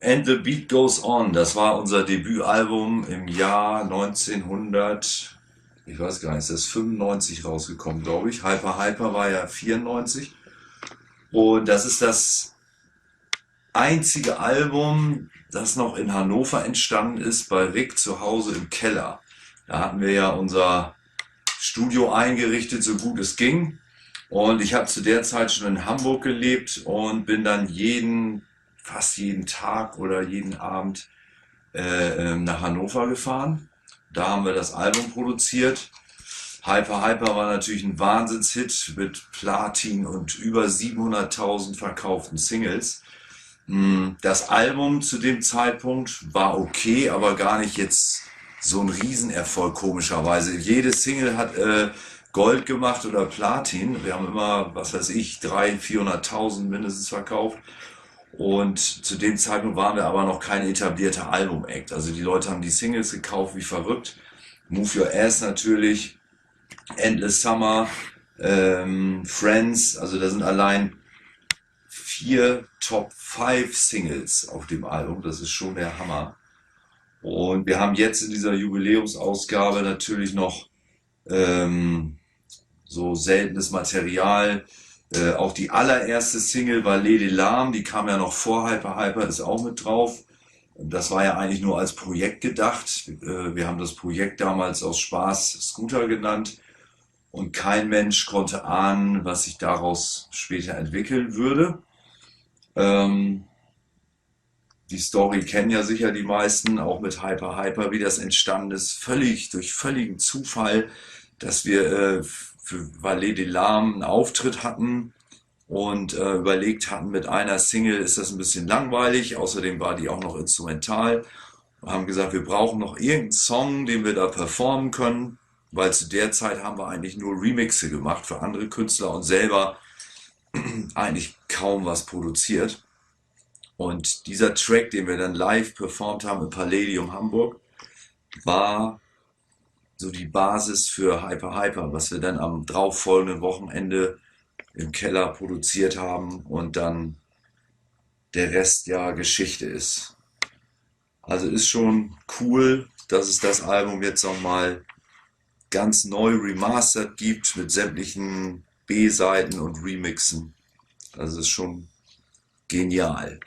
And the Beat Goes On, das war unser Debütalbum im Jahr 1900, ich weiß gar nicht, ist das 95 rausgekommen, glaube ich. Hyper Hyper war ja 94. Und das ist das einzige Album, das noch in Hannover entstanden ist, bei Rick zu Hause im Keller. Da hatten wir ja unser Studio eingerichtet, so gut es ging. Und ich habe zu der Zeit schon in Hamburg gelebt und bin dann fast jeden Tag oder jeden Abend nach Hannover gefahren. Da haben wir das Album produziert. Hyper Hyper war natürlich ein Wahnsinnshit mit Platin und über 700.000 verkauften Singles. Das Album zu dem Zeitpunkt war okay, aber gar nicht jetzt so ein Riesenerfolg komischerweise. Jede Single hat Gold gemacht oder Platin. Wir haben immer, was weiß ich, 300.000, 400.000 mindestens verkauft. Und zu dem Zeitpunkt waren wir aber noch kein etablierter Album-Act. Also die Leute haben die Singles gekauft wie verrückt. Move Your Ass natürlich, Endless Summer, Friends. Also da sind allein 4 Top 5 Singles auf dem Album. Das ist schon der Hammer. Und wir haben jetzt in dieser Jubiläumsausgabe natürlich noch so seltenes Material. Auch die allererste Single war Lady Lahm, die kam ja noch vor Hyper Hyper, ist auch mit drauf. Das war ja eigentlich nur als Projekt gedacht. Wir haben das Projekt damals aus Spaß Scooter genannt und kein Mensch konnte ahnen, was sich daraus später entwickeln würde. Ähm, Die Story kennen ja sicher die meisten, auch mit Hyper Hyper, wie das entstanden ist, durch völligen Zufall, dass wir für Valet de Lam einen Auftritt hatten und überlegt hatten, mit einer Single ist das ein bisschen langweilig, außerdem war die auch noch instrumental. Wir haben gesagt, wir brauchen noch irgendeinen Song, den wir da performen können, weil zu der Zeit haben wir eigentlich nur Remixe gemacht für andere Künstler und selber eigentlich kaum was produziert. Und dieser Track, den wir dann live performt haben im Palladium Hamburg, war so die Basis für Hyper Hyper, was wir dann am darauffolgenden Wochenende im Keller produziert haben und dann der Rest ja Geschichte ist. Also ist schon cool, dass es das Album jetzt nochmal ganz neu remastered gibt mit sämtlichen B-Seiten und Remixen. Also ist schon genial.